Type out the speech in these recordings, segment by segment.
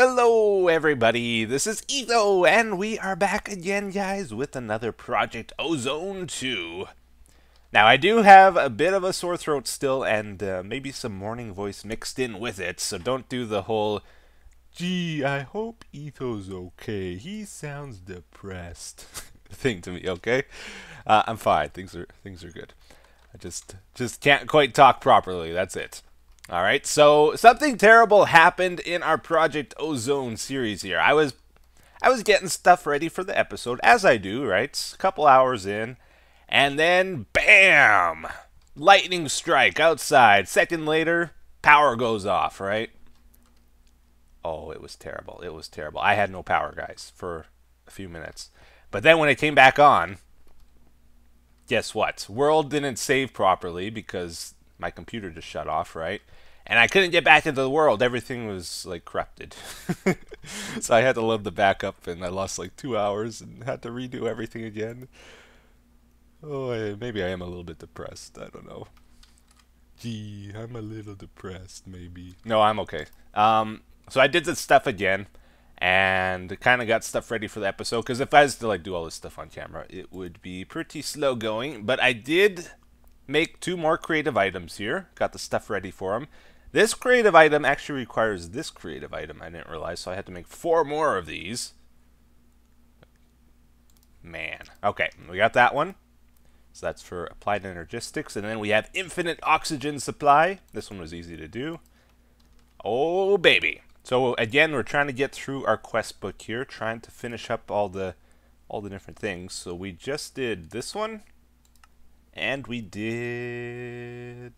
Hello everybody, this is Etho, and we are back again, guys, with another Project Ozone 2. Now, I do have a bit of a sore throat still, and maybe some morning voice mixed in with it, so don't do the whole, gee, I hope Etho's okay, he sounds depressed thing to me, okay? I'm fine, things are good. I just can't quite talk properly, that's it. Alright, so something terrible happened in our Project Ozone series here. I was getting stuff ready for the episode, as I do, right? A couple hours in, and then, BAM! Lightning strike outside. Second later, power goes off, right? Oh, it was terrible. It was terrible. I had no power, guys, for a few minutes. But then when it came back on, guess what? World didn't save properly because my computer just shut off, right? And I couldn't get back into the world. Everything was, like, corrupted. So I had to load the backup, and I lost, like, 2 hours and had to redo everything again. Oh, maybe I am a little bit depressed. I don't know. Gee, I'm a little depressed, maybe. No, I'm okay. So I did this stuff again, and kind of got stuff ready for the episode, because if I was to, like, do all this stuff on camera, it would be pretty slow going. But I did make 2 more creative items here. Got the stuff ready for them. This creative item actually requires this creative item. I didn't realize, so I had to make 4 more of these. Man. Okay, we got that one. So that's for applied energistics. And then we have infinite oxygen supply. This one was easy to do. Oh, baby. So again, we're trying to get through our quest book here, trying to finish up all the different things. So we just did this one. And we did...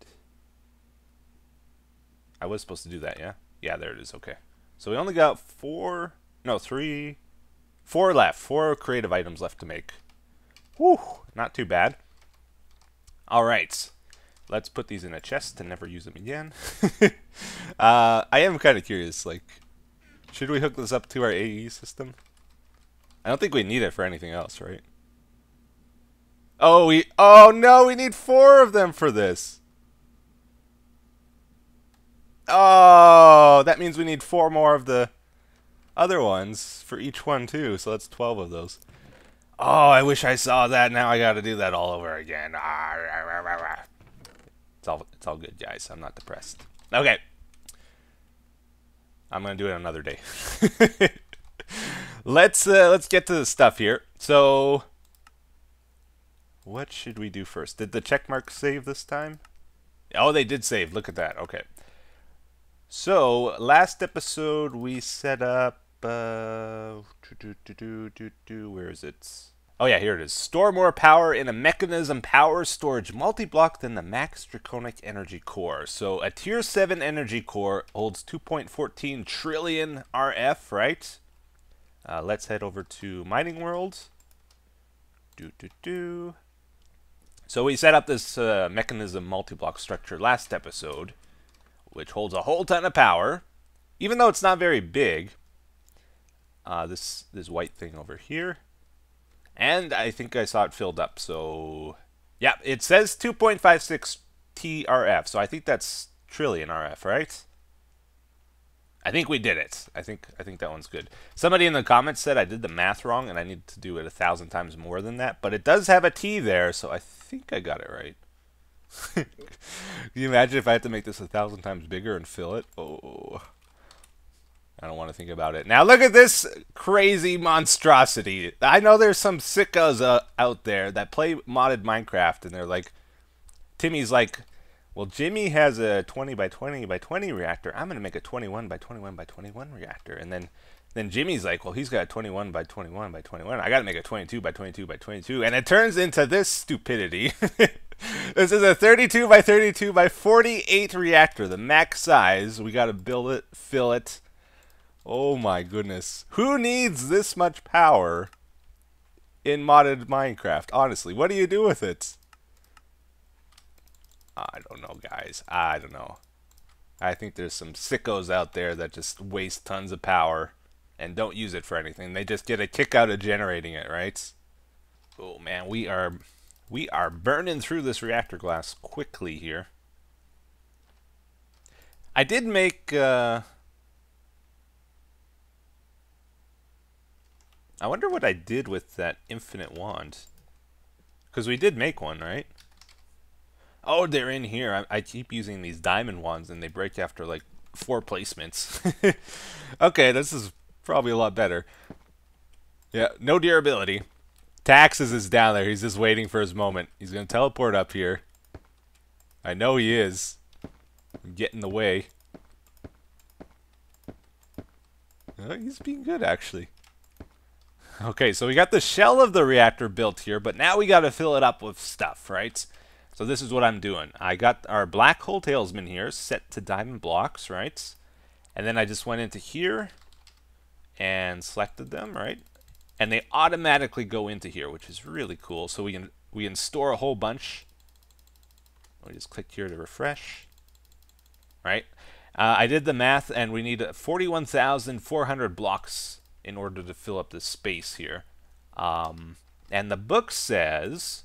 I was supposed to do that, yeah? Yeah, there it is, okay. So we only got 4 left. 4 creative items left to make. Whew, not too bad. Alright, let's put these in a chest and never use them again. I am kind of curious, like, should we hook this up to our AE system? I don't think we need it for anything else, right? Oh no, we need 4 of them for this. Oh, that means we need 4 more of the other ones for each one too, so that's 12 of those. Oh, I wish I saw that. Now I gotta do that all over again. It's all good, guys. I'm not depressed. Okay. I'm gonna do it another day. Let's get to the stuff here. So what should we do first? Did the check mark save this time? Oh, they did save. Look at that. Okay. So, last episode we set up, where is it? Oh yeah, here it is. Store more power in a Mekanism power storage multi-block than the max draconic energy core. So, a tier 7 energy core holds 2.14 trillion RF, right? Let's head over to Mining World. So we set up this Mekanism multi-block structure last episode, which holds a whole ton of power, even though it's not very big. This white thing over here, and I think I saw it filled up. So yeah, it says 2.56 TRF, so I think that's trillion RF, right? I think we did it. I think that one's good. Somebody in the comments said I did the math wrong, and I need to do it 1,000 times more than that. But it does have a T there, so I think I got it right. Can you imagine if I had to make this 1,000 times bigger and fill it? Oh, I don't want to think about it. Now look at this crazy monstrosity. I know there's some sickos out there that play modded Minecraft, and they're like, Timmy's like, well, Jimmy has a 20 by 20 by 20 reactor. I'm going to make a 21 by 21 by 21 reactor. And then Jimmy's like, well, he's got a 21 by 21 by 21. I got to make a 22 by 22 by 22. And it turns into this stupidity. This is a 32 by 32 by 48 reactor, the max size. We got to build it, fill it. Oh my goodness. Who needs this much power in modded Minecraft? Honestly, what do you do with it? I don't know, guys. I don't know. I think there's some sickos out there that just waste tons of power and don't use it for anything. They just get a kick out of generating it, right? Oh man, we are burning through this reactor glass quickly here. I did make I wonder what I did with that infinite wand. Because we did make one, right? Oh, they're in here. I keep using these diamond wands and they break after like 4 placements. Okay, this is probably a lot better. Yeah, no durability. Taxes is down there. He's just waiting for his moment. He's going to teleport up here. I know he is. Get in the way. He's being good, actually. Okay, so we got the shell of the reactor built here, but now we got to fill it up with stuff, right? So this is what I'm doing. I got our black hole tailsman here set to diamond blocks, right? And then I just went into here and selected them, right? And they automatically go into here, which is really cool. So we can store a whole bunch. We just click here to refresh, right? I did the math, and we need 41,400 blocks in order to fill up this space here. And the book says,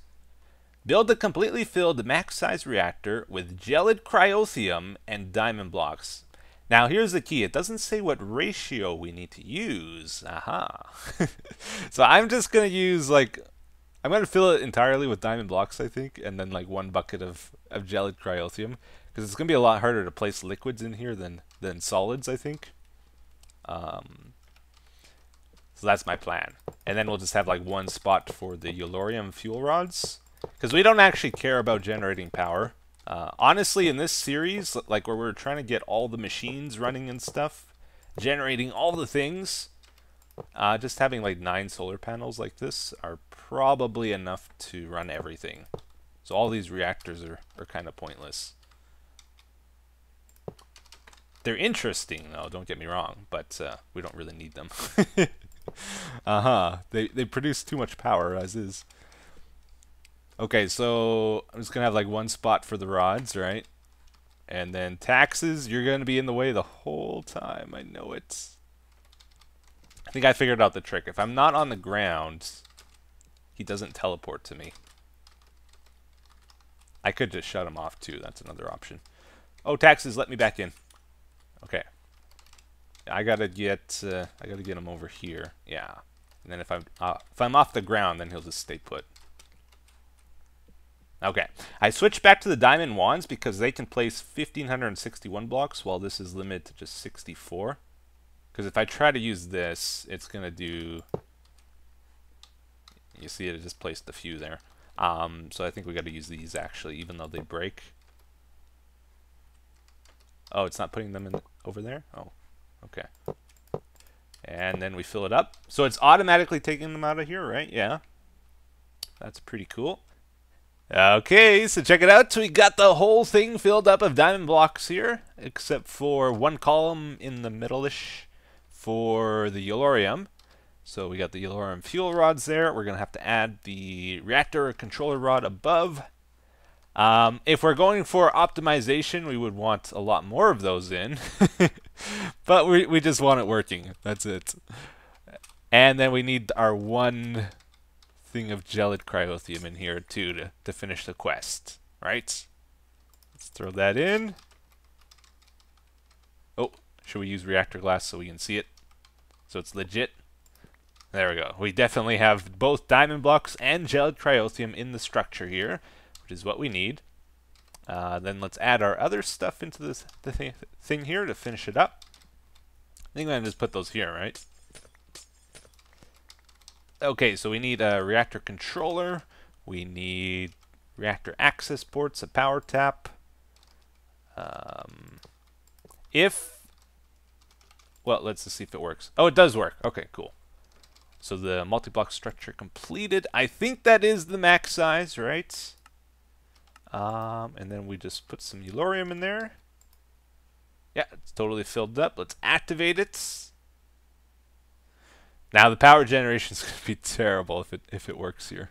build a completely filled max-size reactor with gelid cryothium and diamond blocks. Now here's the key. It doesn't say what ratio we need to use. Aha. So I'm just going to use like, I'm going to fill it entirely with diamond blocks, I think, and then like 1 bucket of gelid cryothium. Because it's going to be a lot harder to place liquids in here than solids, I think. So that's my plan. And then we'll just have like 1 spot for the Yellorium fuel rods. Because we don't actually care about generating power. Honestly, in this series, like where we're trying to get all the machines running and stuff, generating all the things, just having like 9 solar panels like this are probably enough to run everything. So all these reactors are kind of pointless. They're interesting, though, don't get me wrong, but we don't really need them. They produce too much power as is. Okay, so I'm just going to have like 1 spot for the rods, right? And then taxes, you're going to be in the way the whole time. I know it. I think I figured out the trick. If I'm not on the ground, he doesn't teleport to me. I could just shut him off too. That's another option. Oh, taxes, let me back in. Okay. I gotta get him over here. Yeah. And then if I'm off the ground, then he'll just stay put. Okay, I switched back to the diamond wands because they can place 1,561 blocks while this is limited to just 64. Because if I try to use this, it's going to do... You see it just placed a few there. So I think we got to use these actually, even though they break. Oh, it's not putting them in over there? Oh, okay. And then we fill it up. So it's automatically taking them out of here, right? Yeah. That's pretty cool. Okay, so check it out. So we got the whole thing filled up of diamond blocks here, except for 1 column in the middle-ish for the Yellorium. So we got the Yellorium fuel rods there. We're going to have to add the reactor controller rod above. If we're going for optimization, we would want a lot more of those in. But we just want it working. That's it. And then we need our 1... thing of gelid cryothium in here too to finish the quest, right? Let's throw that in. Oh, should we use reactor glass so we can see it? So it's legit. There we go. We definitely have both diamond blocks and gelid cryothium in the structure here, which is what we need. Then let's add our other stuff into this thing here to finish it up. I think I'm gonna just put those here, right? Okay, so we need a reactor controller. We need reactor access ports, a power tap. Well, let's just see if it works. Oh, it does work. Okay, cool. So the multi-block structure completed. I think that is the max size, right? And then we just put some Yellorium in there. Yeah, it's totally filled up. Let's activate it. Now the power generation is going to be terrible if it works here.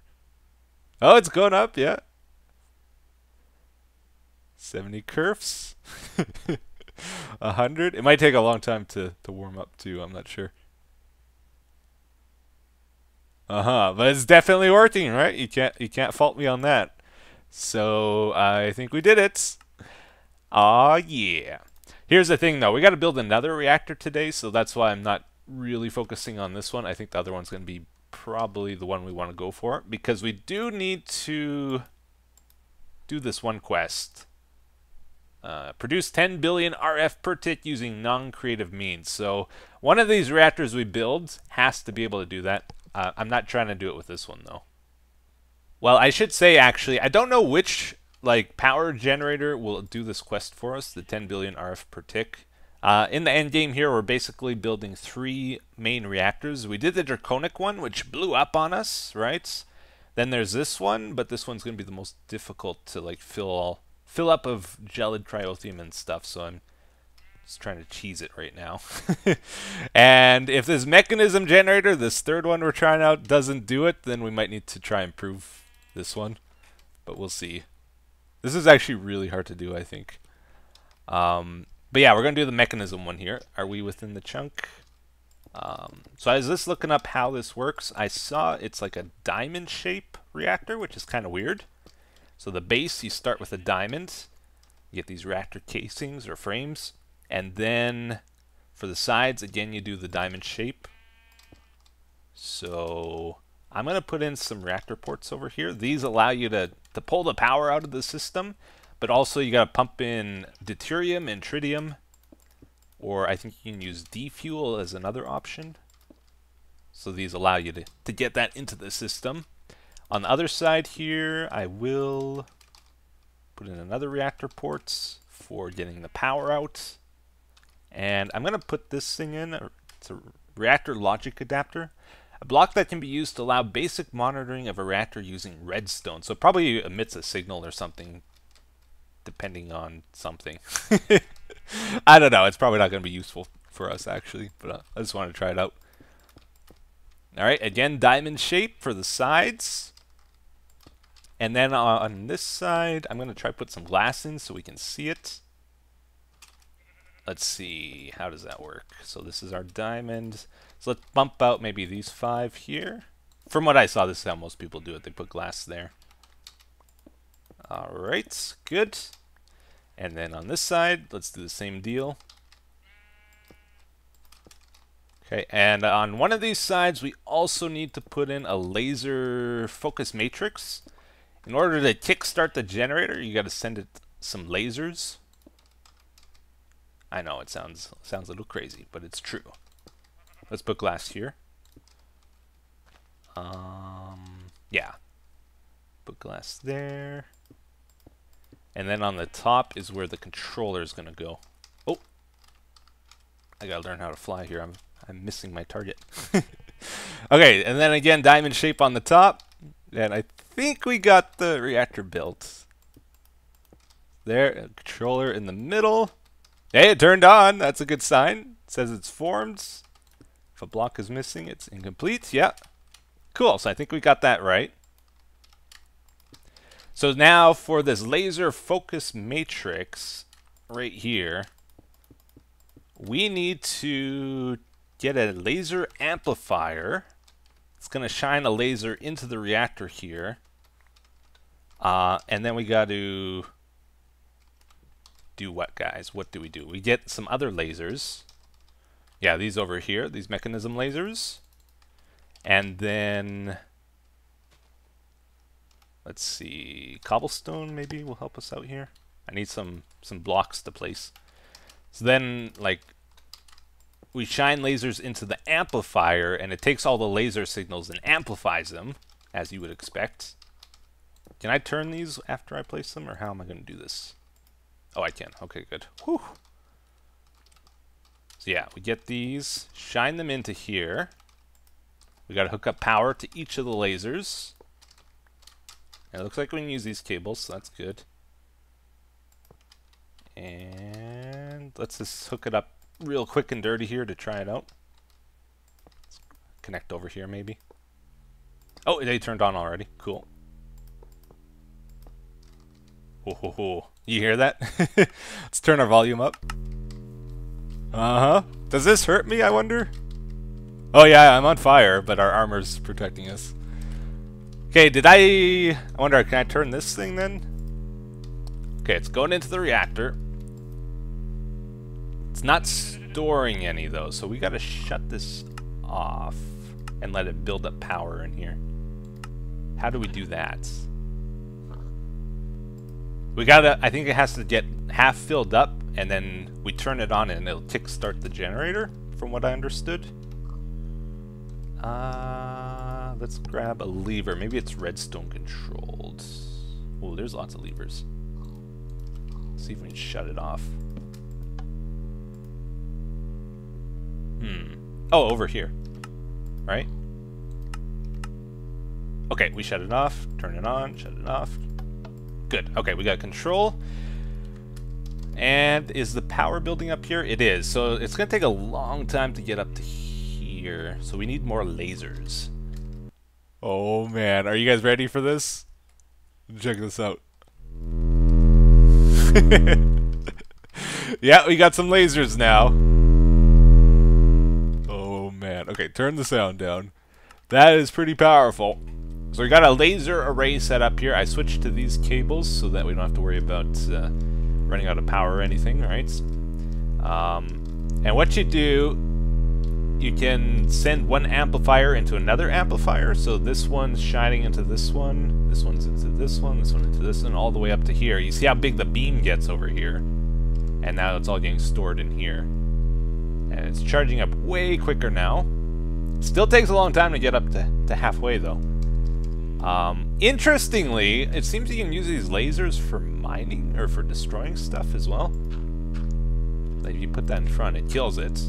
Oh, it's going up, yeah. 70 kerfs. 100. It might take a long time to warm up too. I'm not sure. But it's definitely working, right? You can't fault me on that. So I think we did it. Aw, yeah. Here's the thing though. We got to build another reactor today, so that's why I'm not really focusing on this one. I think the other one's going to be probably the one we want to go for, because we do need to do this one quest. Produce 10 billion RF per tick using non-creative means. So one of these reactors we build has to be able to do that. I'm not trying to do it with this one though. Well, I should say actually, I don't know which like power generator will do this quest for us, the 10 billion RF per tick. In the end game here, we're basically building 3 main reactors. We did the draconic one, which blew up on us, right? Then there's this one, but this one's going to be the most difficult to like fill up of gelid triothium and stuff, so I'm just trying to cheese it right now. And if this mechanism generator, this third one we're trying out, doesn't do it, then we might need to try and improve this one, but we'll see. This is actually really hard to do, I think. But yeah, we're going to do the mechanism one here. Are we within the chunk? So I was just looking up how this works. I saw it's like a diamond shape reactor, which is kind of weird. So the base, you start with a diamond. You get these reactor casings or frames. And then for the sides, again, you do the diamond shape. So I'm going to put in some reactor ports over here. These allow you to pull the power out of the system. But also you got to pump in deuterium and tritium. Or I think you can use D-fuel as another option. So these allow you to get that into the system. On the other side here, I will put in another reactor ports for getting the power out. And I'm going to put this thing in. It's a reactor logic adapter. A block that can be used to allow basic monitoring of a reactor using redstone. So it probably emits a signal or something, depending on something. I don't know. It's probably not going to be useful for us, actually. But I just wanted to try it out. Alright, again, diamond shape for the sides. And then on this side, I'm going to try to put some glass in so we can see it. Let's see. How does that work? So this is our diamond. So let's bump out maybe these 5 here. From what I saw, this is how most people do it. They put glass there. Alright, good. And then on this side, let's do the same deal. Okay, and on one of these sides, we also need to put in a laser focus matrix. In order to kickstart the generator, you got to send it some lasers. I know it sounds a little crazy, but it's true. Let's put glass here. Yeah. Put glass there. And then on the top is where the controller is going to go. Oh, I gotta learn how to fly here. I'm missing my target. Okay, and then again, diamond shape on the top. And I think we got the reactor built. There, controller in the middle. Hey, it turned on. That's a good sign. It says it's formed. If a block is missing, it's incomplete. Yeah. Cool. So I think we got that right. So now for this laser focus matrix right here, we need to get a laser amplifier. It's going to shine a laser into the reactor here. And then we got to do what, guys? What do? We get some other lasers. Yeah, these over here, these mechanism lasers. And then, let's see, cobblestone maybe will help us out here. I need some blocks to place. So then, like, we shine lasers into the amplifier, and it takes all the laser signals and amplifies them, as you would expect. Can I turn these after I place them, or how am I going to do this? Oh, I can. Okay, good. Whew. So yeah, we get these, shine them into here. We got to hook up power to each of the lasers. And it looks like we can use these cables, so that's good. And let's just hook it up real quick and dirty here to try it out. Let's connect over here maybe. Oh, they turned on already. Cool. Ho, ho, ho. You hear that? Let's turn our volume up. Uh-huh. Does this hurt me, I wonder? Oh yeah, I'm on fire, but our armor's protecting us. Okay, I wonder, can I turn this thing then? Okay, it's going into the reactor. It's not storing any though, so we gotta shut this off and let it build up power in here. How do we do that? We gotta, I think it has to get half filled up and then we turn it on and it'll kickstart the generator, from what I understood. Let's grab a lever. Maybe it's redstone controlled. Oh, there's lots of levers. Let's see if we can shut it off. Oh, over here. Right? Okay, we shut it off, turn it on, shut it off. Good. Okay, we got control. And is the power building up here? It is. So it's going to take a long time to get up to here. So we need more lasers. Oh man, are you guys ready for this? Check this out. Yeah, we got some lasers now. Oh man. Okay, turn the sound down. That is pretty powerful. So we got a laser array set up here. I switched to these cables so that we don't have to worry about running out of power or anything, right? And what you do, you can send one amplifier into another amplifier. So this one's shining into this one, this one's into this one, this one into this one, all the way up to here. You see how big the beam gets over here. And now it's all getting stored in here. And it's charging up way quicker now. Still takes a long time to get up to halfway though. Interestingly, it seems you can use these lasers for mining or for destroying stuff as well. Like if you put that in front, it kills it.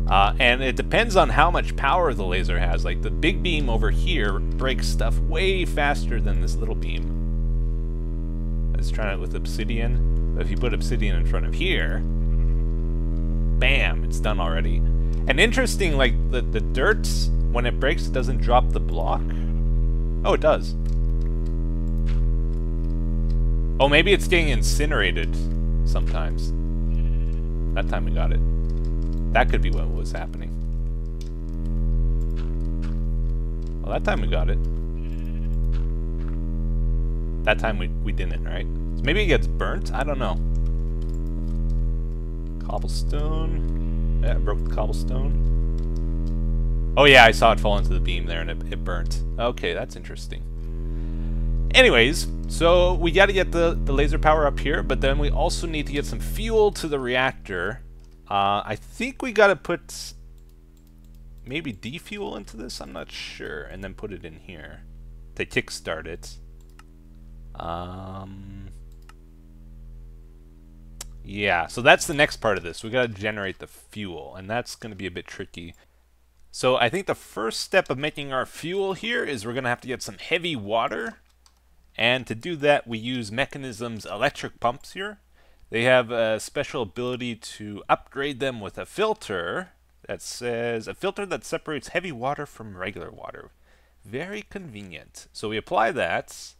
And it depends on how much power the laser has. Like the big beam over here breaks stuff way faster than this little beam. Let's try it with obsidian. But if you put obsidian in front of here, bam, it's done already. And interesting, like the dirt, when it breaks, it doesn't drop the block. Oh, it does. Oh, maybe it's getting incinerated sometimes. That time we got it. That could be what was happening. Well, that time we got it. That time we didn't, right? So maybe it gets burnt? I don't know. Cobblestone. Yeah, it broke the cobblestone. Oh yeah, I saw it fall into the beam there and it burnt. Okay, that's interesting. Anyways, so we gotta get the laser power up here, but then we also need to get some fuel to the reactor. I think we gotta put maybe defuel into this, I'm not sure, and then put it in here to kickstart it. Yeah, so that's the next part of this. We gotta generate the fuel, and that's gonna be a bit tricky. So I think the first step of making our fuel here is we're gonna have to get some heavy water. And to do that, we use Mekanism's electric pumps here. They have a special ability to upgrade them with a filter that says, a filter that separates heavy water from regular water. Very convenient. So we apply that.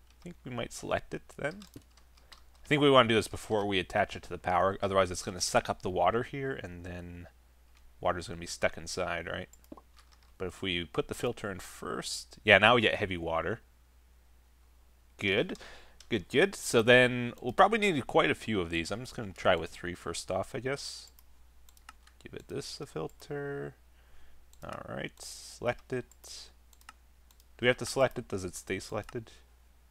I think we might select it then. I think we want to do this before we attach it to the power. Otherwise, it's going to suck up the water here, and then water's going to be stuck inside, right? But if we put the filter in first, yeah, now we get heavy water. Good, good, good. So then we'll probably need quite a few of these. I'm just going to try with 3 first off, I guess. Give it this a filter. Alright, select it. Do we have to select it? Does it stay selected?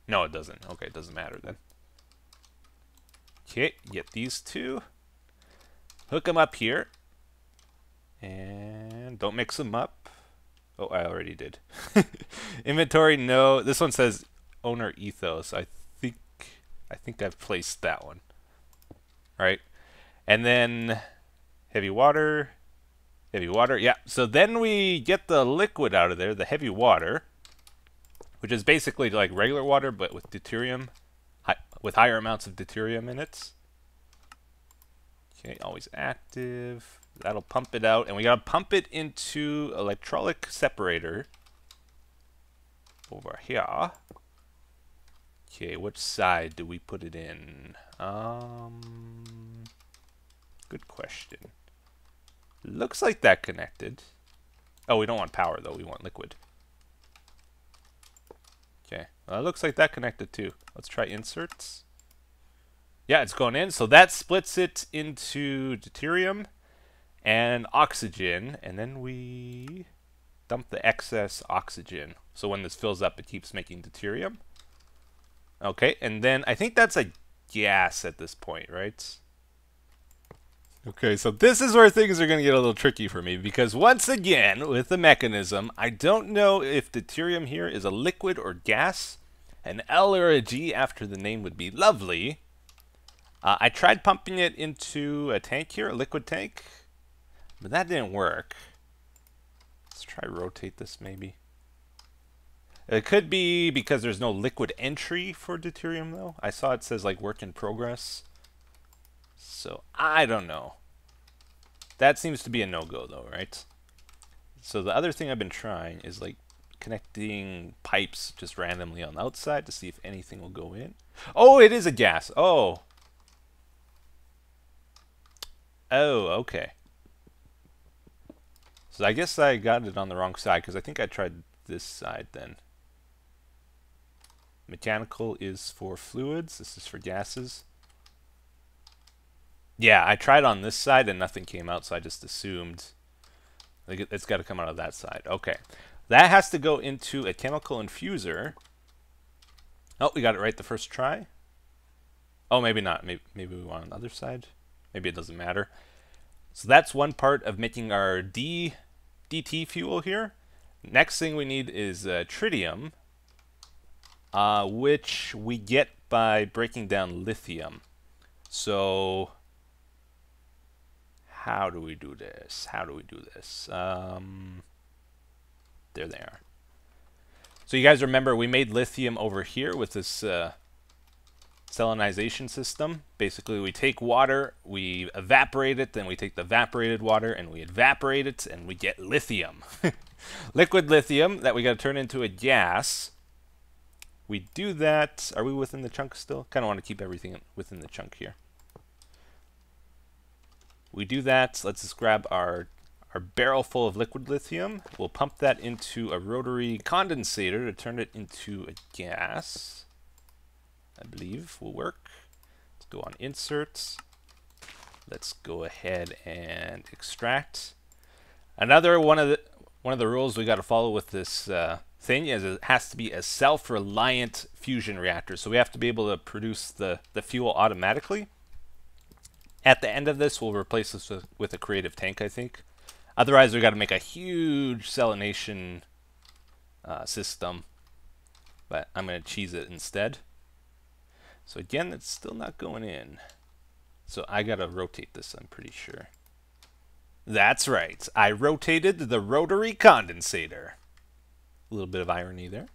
No, it doesn't. Okay, it doesn't matter then. Okay, get these 2. Hook them up here. And don't mix them up. Oh, I already did. Inventory, no. This one says owner ethos. I think I've placed that one. Right? And then heavy water. Heavy water. Yeah. So then we get the liquid out of there, the heavy water, which is basically like regular water but with deuterium, with higher amounts of deuterium in it. Okay, always active. That'll pump it out, and we gotta pump it into electrolytic separator over here. Okay, which side do we put it in? Good question. Looks like that connected. Oh, we don't want power though, we want liquid. Okay, well, it looks like that connected too. Let's try inserts. Yeah, it's going in. So that splits it into deuterium and oxygen, and then we dump the excess oxygen. So when this fills up, it keeps making deuterium. Okay, and then I think that's a gas at this point, right? Okay, so this is where things are going to get a little tricky for me, because once again, with the mechanism, I don't know if deuterium here is a liquid or gas. An L or a G after the name would be lovely. I tried pumping it into a tank here, a liquid tank, but that didn't work. Let's try rotate this maybe. It could be because there's no liquid entry for deuterium though. I saw it says like work in progress. So I don't know. That seems to be a no-go though, right? So the other thing I've been trying is like connecting pipes just randomly on the outside to see if anything will go in. Oh, it is a gas. Oh. Oh, okay. So I guess I got it on the wrong side because I think I tried this side then. Mechanical is for fluids. This is for gases. Yeah, I tried on this side and nothing came out, so I just assumed it's got to come out of that side. Okay. That has to go into a chemical infuser. Oh, we got it right the first try. Oh, maybe not. Maybe we want on the other side. Maybe it doesn't matter. So that's one part of making our DT fuel here. Next thing we need is tritium, which we get by breaking down lithium. So how do we do this? How do we do this? There they are. So you guys remember we made lithium over here with this salinization system. Basically, we take water, we evaporate it, then we take the evaporated water and we evaporate it, and we get lithium. Liquid lithium that we got to turn into a gas. We do that. Are we within the chunk still? Kind of want to keep everything within the chunk here. We do that. Let's just grab our barrel full of liquid lithium. We'll pump that into a rotary condensator to turn it into a gas. I believe will work. Let's go on inserts. Let's go ahead and extract. Another one of the rules we got to follow with this thing is it has to be a self-reliant fusion reactor. So we have to be able to produce the fuel automatically. At the end of this, we'll replace this with a creative tank, I think. Otherwise, we got to make a huge salination system. But I'm going to cheese it instead. So again, it's still not going in. So I got to rotate this, I'm pretty sure. That's right. I rotated the rotary condensator. A little bit of irony there.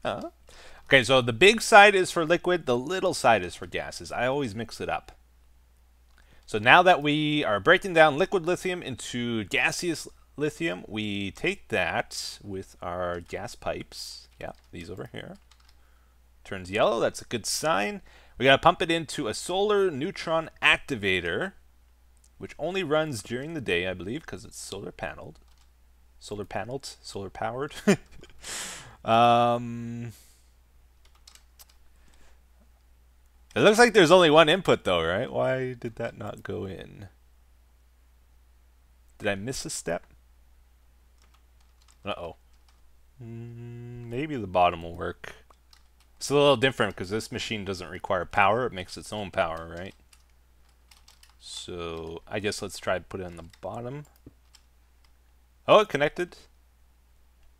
Okay, so the big side is for liquid. The little side is for gases. I always mix it up. So now that we are breaking down liquid lithium into gaseous lithium, we take that with our gas pipes. Yeah, these over here. Turns yellow. That's a good sign. We got to pump it into a solar neutron activator, which only runs during the day, I believe, because it's solar paneled. Solar paneled? Solar powered? It looks like there's only one input though, right? Why did that not go in? Did I miss a step? Uh-oh. Maybe the bottom will work. It's a little different because this machine doesn't require power. It makes its own power, right? So I guess let's try to put it on the bottom. Oh, it connected.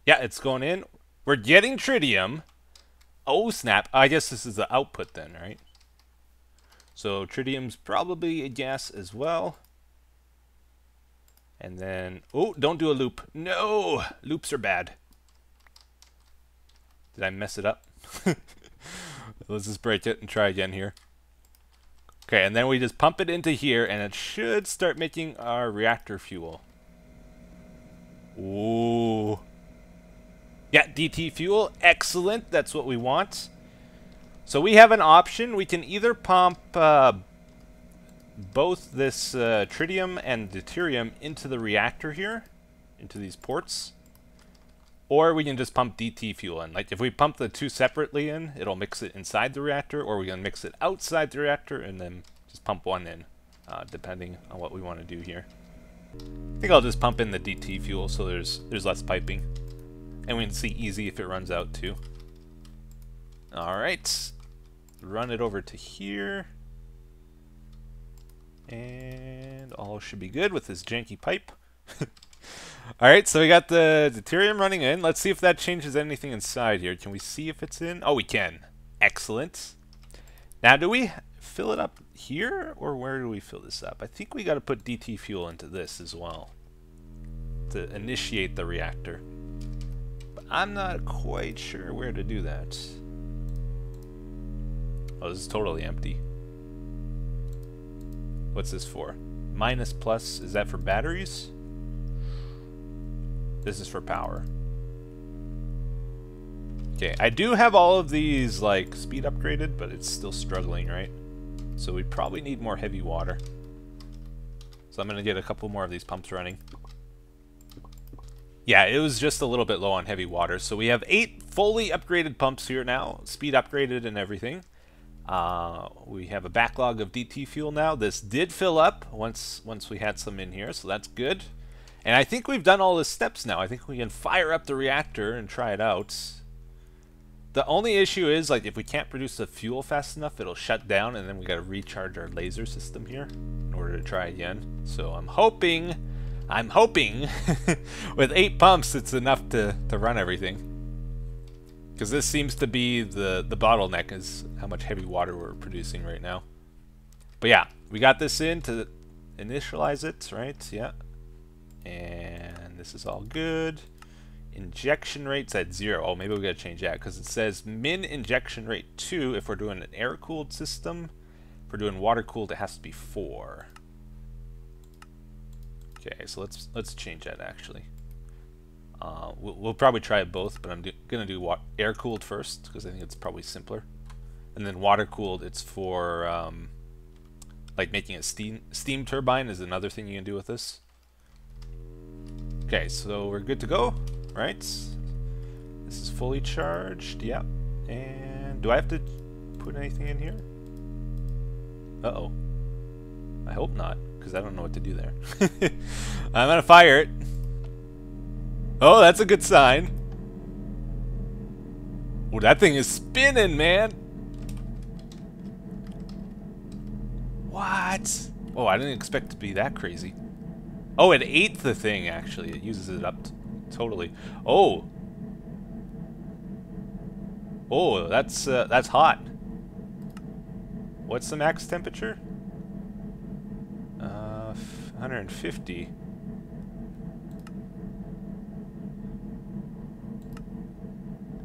Yeah, it's going in. We're getting tritium. Oh, snap. I guess this is the output then, right? So tritium's probably a gas as well. And then, oh, don't do a loop. No, loops are bad. Did I mess it up? Let's just break it and try again here. Okay, and then we just pump it into here, and it should start making our reactor fuel. Ooh. Yeah, DT fuel. Excellent. That's what we want. So we have an option. We can either pump both this tritium and deuterium into the reactor here, into these ports. Or we can just pump DT fuel in. Like if we pump the two separately in, it'll mix it inside the reactor, or we can mix it outside the reactor and then just pump one in, depending on what we want to do here. I think I'll just pump in the DT fuel so there's less piping. And we can see easy if it runs out too. Alright. Run it over to here. And all should be good with this janky pipe. Alright, so we got the deuterium running in. Let's see if that changes anything inside here. Can we see if it's in? Oh, we can. Excellent. Now, do we fill it up here, or where do we fill this up? I think we got to put DT fuel into this as well to initiate the reactor. But I'm not quite sure where to do that. Oh, this is totally empty. What's this for? Minus plus, is that for batteries? This is for power. Okay, I do have all of these like speed upgraded, but it's still struggling, right? So we probably need more heavy water. So I'm gonna get a couple more of these pumps running. Yeah, it was just a little bit low on heavy water. So we have 8 fully upgraded pumps here now, speed upgraded and everything. We have a backlog of DT fuel now. This did fill up once we had some in here, so that's good. And I think we've done all the steps now. I think we can fire up the reactor and try it out. The only issue is, like, if we can't produce the fuel fast enough, it'll shut down, and then we gotta recharge our laser system here in order to try again. So I'm hoping with 8 pumps it's enough to run everything. Because this seems to be the bottleneck, is how much heavy water we're producing right now. But yeah, we got this in to initialize it, right? Yeah. And this is all good. Injection rate's at 0. Oh, maybe we gotta change that because it says min injection rate 2 if we're doing an air-cooled system. If we're doing water-cooled, it has to be 4. Okay, so let's change that actually. We'll probably try both, but I'm gonna do air-cooled first because I think it's probably simpler. And then water-cooled, it's for like making a steam turbine is another thing you can do with this. Okay, so we're good to go, right? This is fully charged, yeah. And do I have to put anything in here? Uh-oh. I hope not, because I don't know what to do there. I'm gonna fire it. Oh, that's a good sign. Oh, that thing is spinning, man. What? Oh, I didn't expect it to be that crazy. Oh, it ate the thing, actually. It uses it up totally. Oh. Oh, that's hot. What's the max temperature? 150.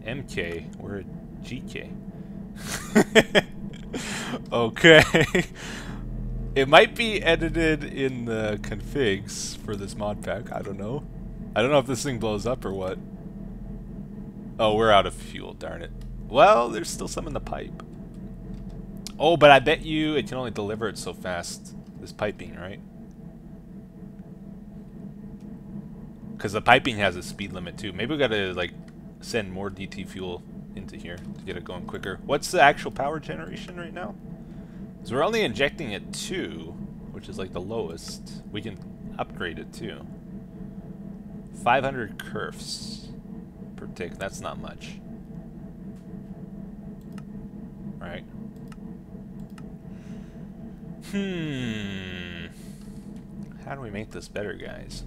MK, we're at GK. Okay. It might be edited in the configs for this mod pack. I don't know. I don't know if this thing blows up or what. Oh, we're out of fuel, darn it. Well, there's still some in the pipe. Oh, but I bet you it can only deliver it so fast. This piping, right? Because the piping has a speed limit too. Maybe we gotta like send more DT fuel into here to get it going quicker. What's the actual power generation right now? So we're only injecting it 2, which is like the lowest. We can upgrade it too. 500 kerfs per tick. That's not much. Right. How do we make this better, guys?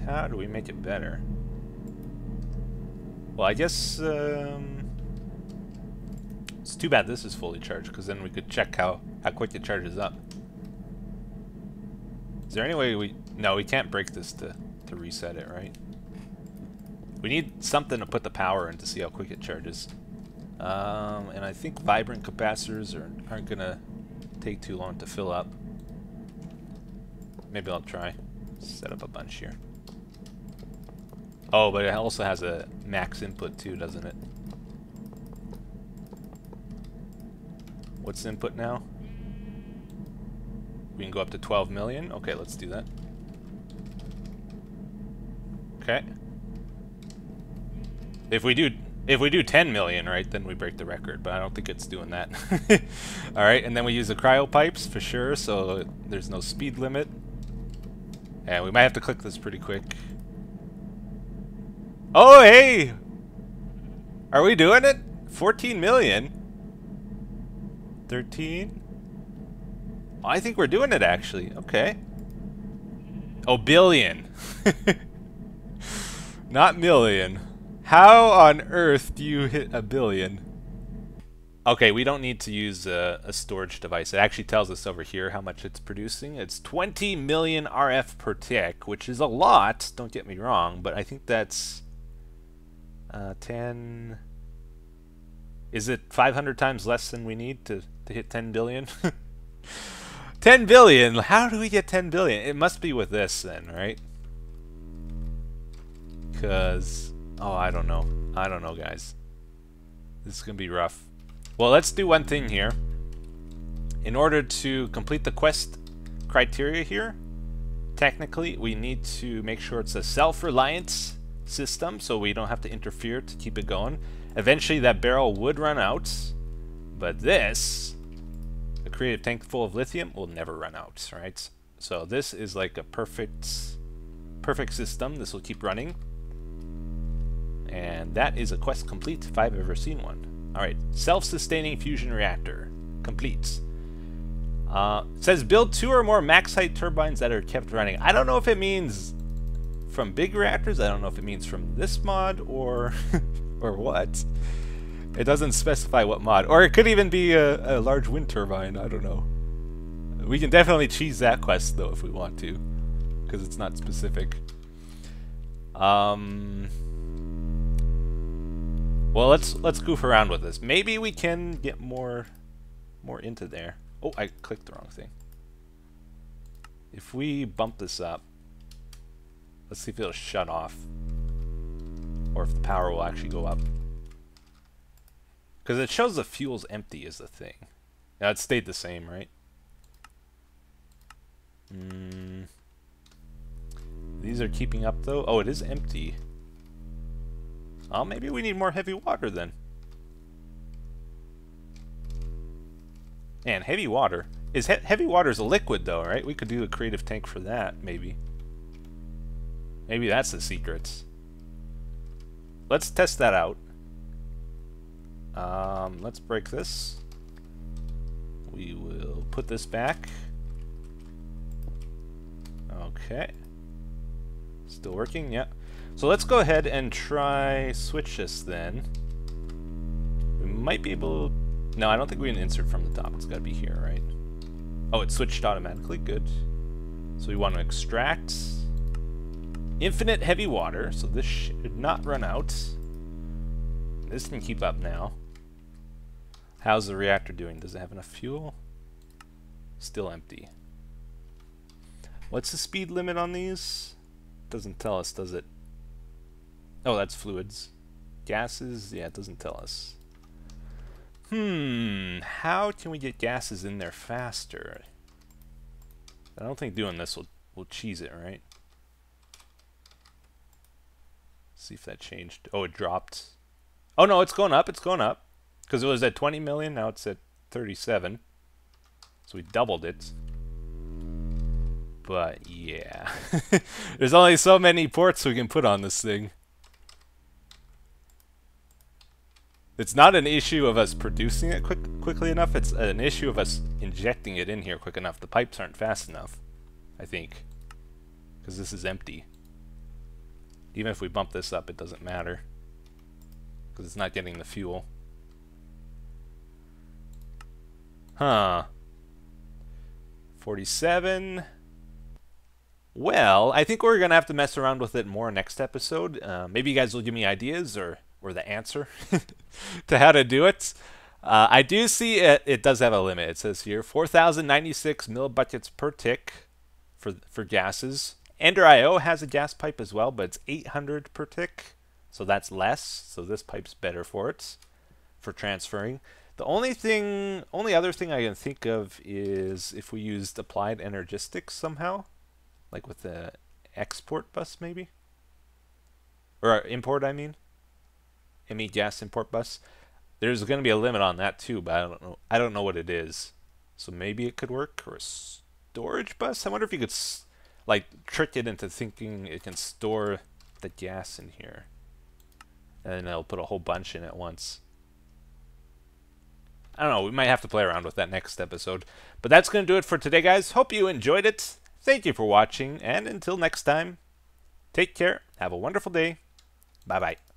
How do we make it better? Well, I guess it's too bad this is fully charged, because then we could check how quick it charges up. Is there any way we... No, we can't break this to reset it, right? We need something to put the power in to see how quick it charges. And I think vibrant capacitors aren't going to take too long to fill up. Maybe I'll try. Set up a bunch here. Oh, but it also has a max input too, doesn't it? What's the input now? We can go up to 12 million. Okay, let's do that. Okay. If we do If we do 10 million, right, then we break the record, but I don't think it's doing that. Alright, and then we use the cryo pipes for sure, so there's no speed limit. And we might have to click this pretty quick. Oh, hey! Are we doing it? 14 million? 13? Oh, I think we're doing it, actually. Okay. Oh, billion. Not million. How on earth do you hit a billion? Okay, we don't need to use a storage device. It actually tells us over here how much it's producing. It's 20 million RF per tick, which is a lot, don't get me wrong, but I think that's 10... Is it 500 times less than we need to hit 10 billion? 10 billion! How do we get 10 billion? It must be with this then, right? Because... Oh, I don't know. I don't know, guys. This is going to be rough. Well, let's do one thing here. In order to complete the quest criteria here, technically, we need to make sure it's a self-reliance system, so we don't have to interfere to keep it going. Eventually, that barrel would run out, but this, a creative tank full of lithium, will never run out, right? So this is like a perfect system. This will keep running. And that is a quest complete if I've ever seen one. Alright, self-sustaining fusion reactor. Complete. It says build 2 or more max height turbines that are kept running. I don't know if it means from big reactors. I don't know if it means from this mod or or what. It doesn't specify what mod. Or it could even be a large wind turbine. I don't know. We can definitely cheese that quest though if we want to, because it's not specific. Well, let's goof around with this. Maybe we can get more into there. Oh, I clicked the wrong thing. If we bump this up, let's see if it'll shut off, or if the power will actually go up. Because it shows the fuel's empty is the thing. Now it stayed the same, right? These are keeping up though. Oh, it is empty. Oh, maybe we need more heavy water then. And heavy water is heavy water is a liquid though, right? We could do a creative tank for that, maybe. Maybe that's the secret. Let's test that out. Let's break this. We will put this back. Okay. Still working, yeah. So let's go ahead and try switch this then. We might be able... No, I don't think we can insert from the top. It's got to be here, right? Oh, it switched automatically. Good. So we want to extract infinite heavy water. So this should not run out. This can keep up now. How's the reactor doing? Does it have enough fuel? Still empty. What's the speed limit on these? Doesn't tell us, does it? Oh, that's fluids. Gases? Yeah, it doesn't tell us. How can we get gases in there faster? I don't think doing this will cheese it, right? See if that changed. Oh, it dropped. Oh no, it's going up, it's going up. Because it was at 20 million, now it's at 37. So we doubled it. But yeah. There's only so many ports we can put on this thing. It's not an issue of us producing it quickly enough, it's an issue of us injecting it in here quick enough. The pipes aren't fast enough, I think. Because this is empty. Even if we bump this up, it doesn't matter. Because it's not getting the fuel. Huh. 47. Well, I think we're going to have to mess around with it more next episode. Maybe you guys will give me ideas or the answer to how to do it. I do see it does have a limit. It says here 4,096 millibuckets per tick for gases. Ender.io has a gas pipe as well, but it's 800 per tick, so that's less. So this pipe's better for it, for transferring. The only other thing I can think of is if we used applied energistics somehow, like with the export bus maybe, or import. I mean, ME gas import bus. There's going to be a limit on that too, but I don't know what it is. So maybe it could work. Or a storage bus? I wonder if you could like trick it into thinking it can store the gas in here. And then it'll put a whole bunch in at once. I don't know, we might have to play around with that next episode. But that's going to do it for today, guys. Hope you enjoyed it. Thank you for watching, and until next time, take care, have a wonderful day, bye-bye.